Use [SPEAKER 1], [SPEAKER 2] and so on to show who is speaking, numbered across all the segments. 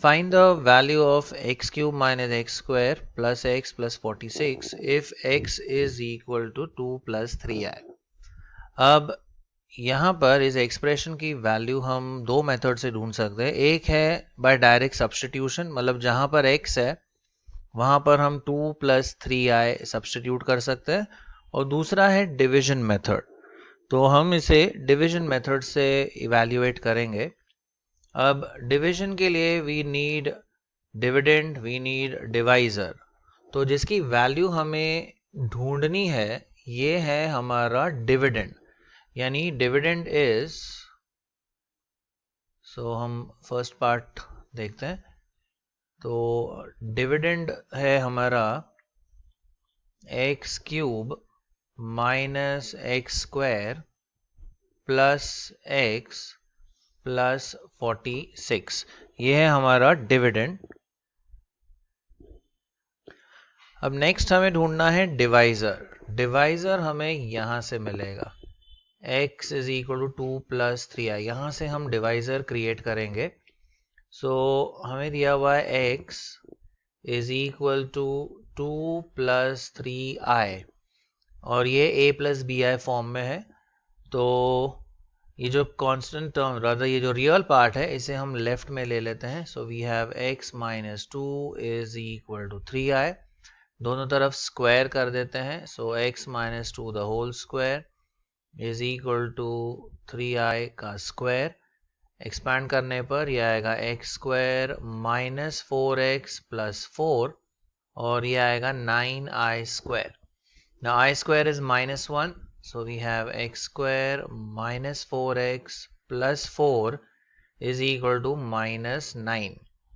[SPEAKER 1] Find the value of x cube minus x square plus x plus 46 if x is equal to 2 plus 3i. अब यहाँ पर इस expression की value हम दो मेथड से ढूंढ सकते हैं. एक है बाय डायरेक्ट सब्स्टिट्यूशन, मतलब जहाँ पर x है वहाँ पर हम 2 प्लस 3i सब्स्टिट्यूट कर सकते हैं, और दूसरा है डिविजन मेथड. तो हम इसे डिविजन मेथड से इवैल्यूएट करेंगे. अब डिवीजन के लिए we need dividend, we need divisor. तो जिसकी वैल्यू हमें ढूंढनी है ये है हमारा डिविडेंड, यानी डिविडेंड इज, सो हम फर्स्ट पार्ट देखते हैं. तो डिविडेंड है हमारा x cube minus x square plus x plus 46. ये है हमारा डिविडेंड. अब नेक्स्ट हमें ढूंढना है डिवाइजर. डिवाइजर हमें यहां से मिलेगा x is equal to 2 plus 3i. यहां से हम डिवाइजर क्रिएट करेंगे. सो हमें दिया हुआ है x is equal to 2 plus 3i, और ये a plus b i form में है. तो ये जो कांस्टेंट टर्म, रादर ये जो रियल पार्ट है, इसे हम लेफ्ट में ले लेते हैं. So we have x minus 2 is equal to 3i. दोनों तरफ स्क्वायर कर देते हैं. So x minus 2 the whole square is equal to 3i का स्क्वायर. एक्सपैंड करने पर यह आएगा x square minus 4x plus 4, और यह आएगा 9i square. Now i square is minus 1. So we have x square minus 4x plus 4 is equal to minus 9.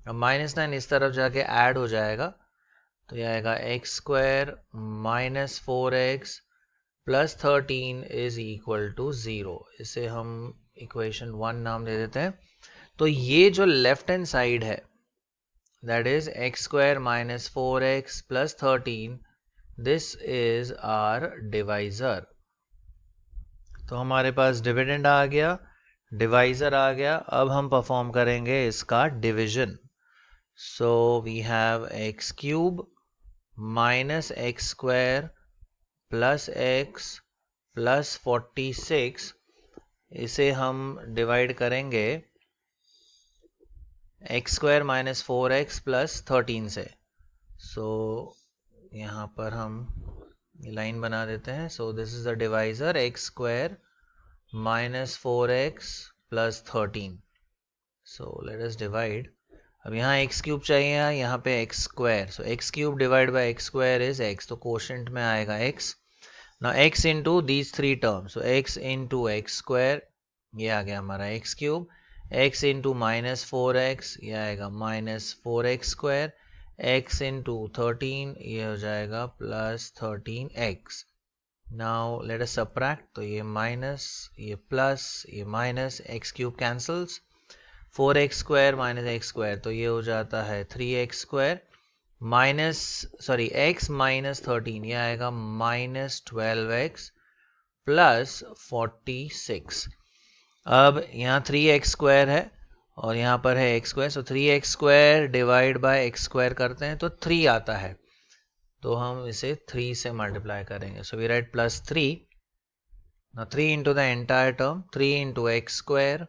[SPEAKER 1] अब minus 9 इस तरफ जाके ऐड हो जाएगा, तो यह आएगा x square minus 4x plus 13 is equal to 0. इसे हम इक्वेशन 1 नाम दे देते हैं. तो ये जो लेफ्ट हैंड साइड है, that is x square minus 4x plus 13, this is our divisor. तो हमारे पास डिविडेंड आ गया, डिवाइजर आ गया. अब हम परफॉर्म करेंगे इसका division. So we have x cube minus x square plus x plus 46. इसे हम डिवाइड करेंगे x square minus 4x plus 13 से. सो यहाँ पर हम लाइन बना देते हैं. So this is the divisor, x square minus 4x plus 13. So let us divide. अब यहाँ एक्स क्यूब चाहिए, यहाँ पे x square. So x cube divide by x square is x. तो कोशेंट में आएगा x. Now x into these three terms. So x into x square, ये आ गया हमारा x cube. X into minus 4x, ये आएगा minus 4x square. x into 13, ये हो जाएगा plus 13x. Now let us subtract. तो ये माइनस, ये प्लस, ये minus, x cube cancels. 4x square minus x square, तो ये हो जाता है 3x square minus, sorry x minus 13, ये आएगा माइनस 12x प्लस 46. अब यहाँ 3x स्क्वायर है और यहाँ पर है x square. So 3x square divide by x square करते हैं तो 3 आता है, तो हम इसे 3 से मल्टीप्लाई करेंगे. So we write plus 3. Now 3 into the entire term, 3 into x square,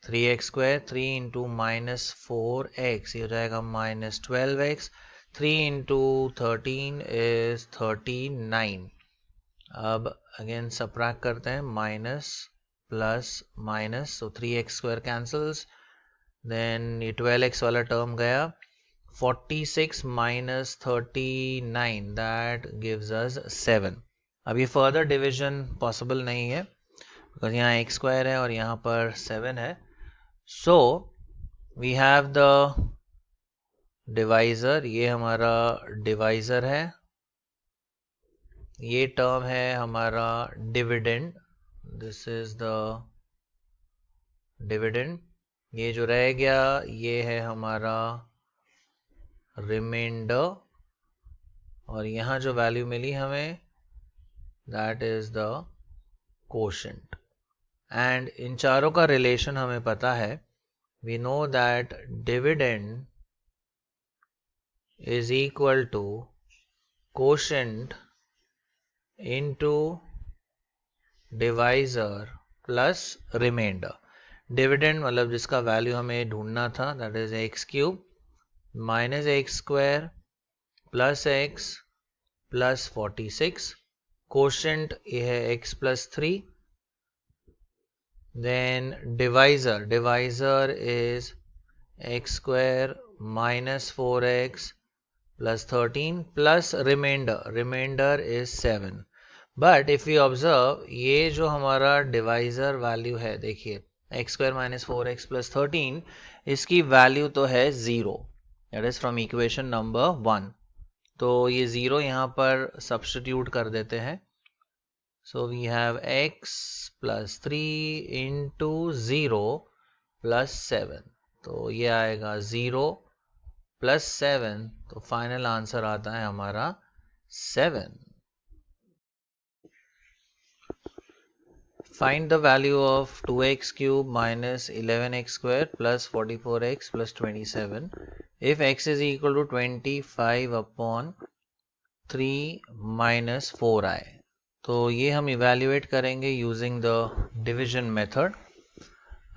[SPEAKER 1] 3x square, 3 into minus 4x, ये हो जाएगा माइनस 12x. 3 into 13 is 39. अब अगेन सबट्रैक्ट करते हैं, माइनस प्लस माइनस. सो 3x स्क्वायर कैंसल्स, देन ये 12x वाला term गया. 46 minus 39, that gives us 7. अब ये फर्दर डिवीजन पॉसिबल नहीं है बिकॉज यहाँ x स्क्वायर है और यहाँ पर 7 है. So we have the divisor, ये हमारा डिवाइजर है. ये टर्म है हमारा dividend, this is the dividend. ये जो रह गया ये है हमारा रिमाइंडर, और यहाँ जो वैल्यू मिली हमें that is the quotient. And in चारों का रिलेशन हमें पता है. we know that dividend is equal to quotient into divisor plus remainder. Dividend मतलब जिसका वैल्यू हमें ढूंढना था, that is x cube minus x square plus x plus 46. Quotient ये है x plus 3. Then divisor is x square minus 4x plus 13 plus remainder is 7. But if you observe ये जो हमारा डिवाइजर वैल्यू है, देखिए x square minus 4x plus 13, इसकी value तो है 0, that is from equation number 1. तो ये 0 यहाँ पर सब्स्टिट्यूट कर देते हैं. So we have x plus 3 into 0 plus 7. तो ये आएगा 0 प्लस 7. तो फाइनल आंसर आता है हमारा 7. Find the value of 2x cube minus 11x square plus 44x plus 27 if x is equal to 25 upon 3 minus 4i. तो ये हम इवेल्युएट करेंगे यूजिंग द डिविजन मेथड.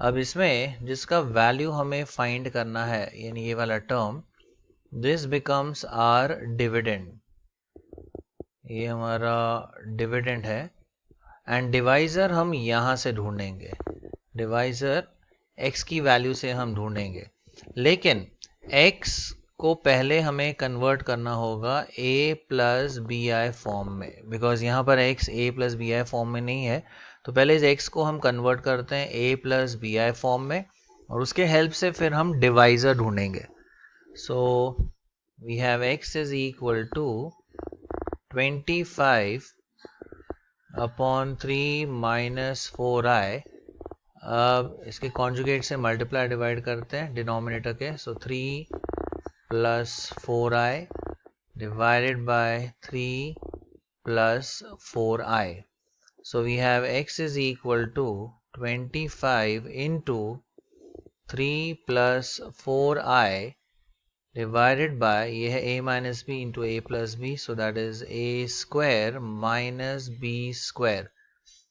[SPEAKER 1] अब इसमें जिसका वैल्यू हमें फाइंड करना है, यानी ये वाला term, this becomes our dividend. ये हमारा डिविडेंड है. एंड डिवाइजर हम यहाँ से ढूंढेंगे. डिवाइजर x की वैल्यू से हम ढूंढेंगे, लेकिन x को पहले हमें कन्वर्ट करना होगा a plus b i form में, बिकॉज यहाँ पर x a plus b i form में नहीं है. तो पहले इस x को हम कन्वर्ट करते हैं a plus b i form में, और उसके हेल्प से फिर हम डिवाइजर ढूंढेंगे. So we have x is equal to 25 upon 3 minus 4i. अब इसके कॉन्जुगेट से मल्टीप्लाई डिवाइड करते हैं डिनोमिनेटर के. So 3 plus 4i divided by 3 plus 4i. So we have x is equal to 25 into 3 plus 4i divided by, ये है a minus b into a plus b, so that is a square minus b square,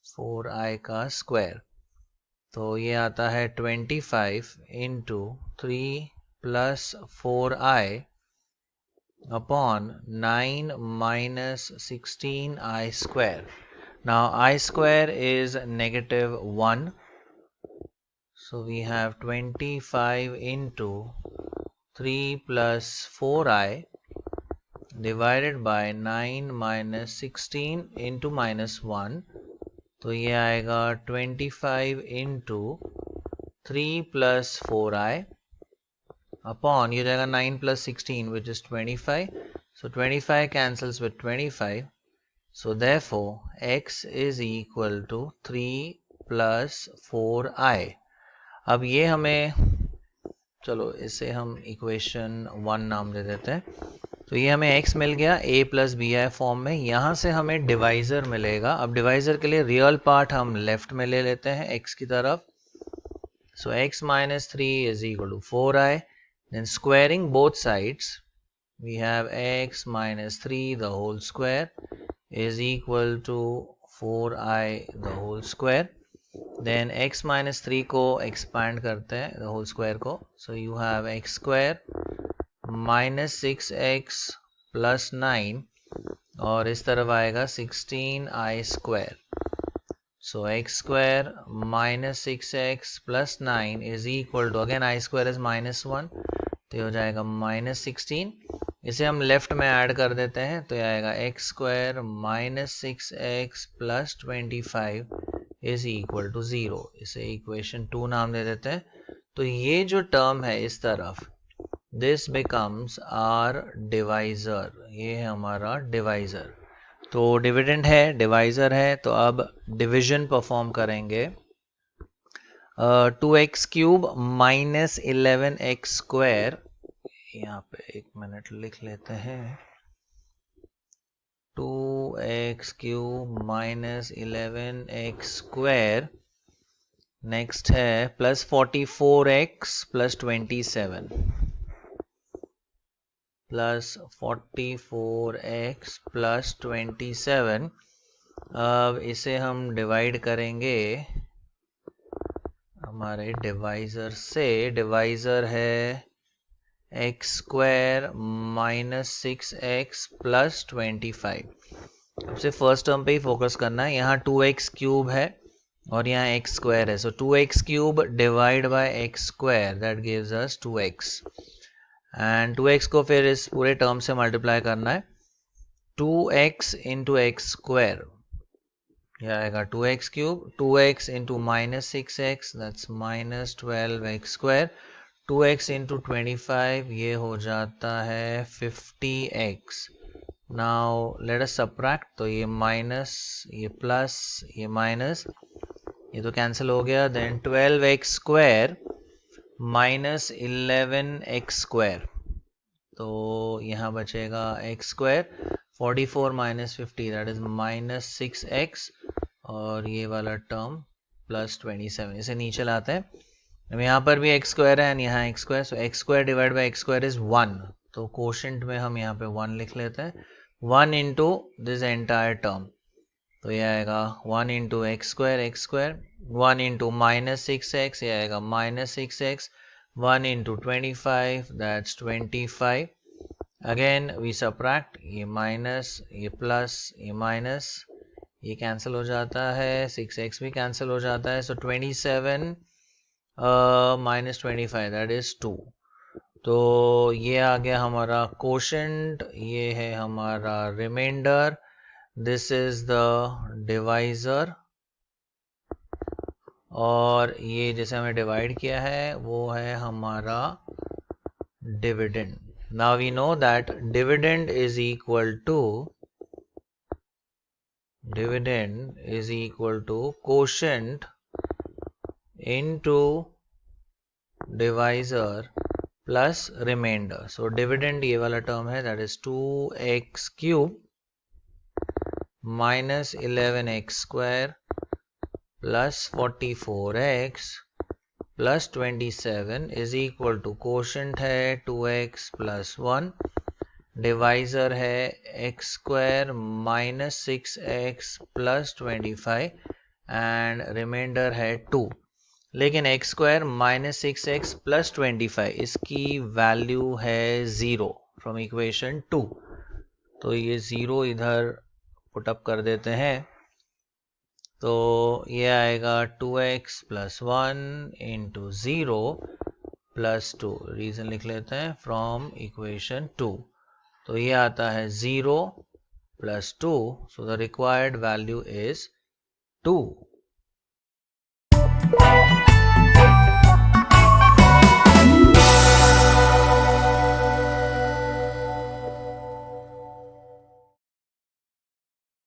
[SPEAKER 1] 4i का square. तो ये आता है 25 into 3 plus 4i upon 9 minus 16i square. Now I square is negative 1, so we have 25 into 3 plus 4i divided by 9 minus 16 into minus 1. तो ये आएगा 25 into 3 plus 4i upon, ये जाएगा 9 plus 16 which is 25. So 25 cancels with 25. So therefore x is equal to 3 plus 4i. अब ये हमें, चलो इसे हम इक्वेशन 1 नाम दे देते हैं. तो ये हमें x मिल गया a plus b i form में. यहाँ से हमें डिवाइजर मिलेगा. अब डिवाइजर के लिए रियल पार्ट हम लेफ्ट में ले लेते हैं x की तरफ. So x minus 3 is equal to 4i. Then squaring both sides we have x minus 3 the whole square is equal to 4i the whole square. Then x minus 3 को expand करते हैं the whole square को. So you have x square minus 6x plus 9, और इस तरफ आएगा 16i square. So x square minus 6x plus 9 is equal to, again i square is minus 1, तो ये हो जाएगा माइनस 16. इसे हम लेफ्ट में ऐड कर देते हैं, तो ये आएगा x square minus 6x plus 25 is equal to 0. इसे इक्वेशन 2 नाम दे देते हैं. तो ये जो टर्म है इस तरफ, दिस बिकम्स आर डिवाइजर. ये है हमारा डिवाइजर. तो डिविडेंड है, डिवाइजर है, तो अब डिवीजन परफॉर्म करेंगे. 2x cube minus 11x square, यहाँ पे एक मिनट लिख लेते हैं. 2x cube minus 11x square next है plus 44x plus 27 plus 44x plus 27। अब इसे हम डिवाइड करेंगे हमारे डिवाइज़र से। डिवाइज़र है x square minus 6x plus 25। अब से फर्स्ट टर्म पे ही फोकस करना है। यहाँ 2x क्यूब है और यहाँ x स्क्वायर है, सो 2x cube divide by x square, that gives us 2x। And 2x को फिर इस पूरे टर्म से मल्टीप्लाई करना है। 2x इंटू एक्स स्क्वायर, यह आएगा 2x cube, 2x into minus 6x, that's minus 12x square, 2x into 25, ये हो जाता है 50x। Now let us subtract, तो ये माइनस, ये प्लस, ये माइनस, ये तो कैंसिल हो गया। Then 12x square minus 11x square, तो यहाँ बचेगा x square. 44 minus 50, that is minus 6x, और ये वाला टर्म प्लस 27। इसे नीचे लाते हैं। अब यहाँ पर भी एक्स स्क्वायर है एंड यहाँ x square, so x square divide by x square is 1, तो कोशेंट में हम यहाँ पे 1 लिख लेते हैं। 1 इंटू दिस एंटायर टर्म, तो ये आएगा 1 into x square, 1 into minus 6x, ये आएगा minus 6x, 1 into 25, that's 25। Again we subtract, ये माइनस, ये प्लस, ये माइनस, ये कैंसिल हो जाता है, 6x भी कैंसिल हो जाता है, सो 27 माइनस 25, दैट इज 2। तो ये आ गया हमारा कोशेंट, ये है हमारा remainder, this is the divisor, और ये जैसे हमें डिवाइड किया है वो है हमारा dividend. Now we know that dividend is equal to quotient into divisor plus remainder. So dividend ये वाला टर्म है, that is 2x cube minus 11x square plus 44x plus 27 is equal to quotient है 2x plus 1, divisor है x square minus 6x plus 25 and remainder है 2। लेकिन x square minus 6x plus 25, इसकी value है 0 from equation 2, तो ये 0 इधर put up कर देते हैं, तो ये आएगा 2x plus 1 into 0 plus 2, reason लिख लेते हैं फ्रॉम इक्वेशन 2, तो ये आता है 0 plus 2, so the required value is 2।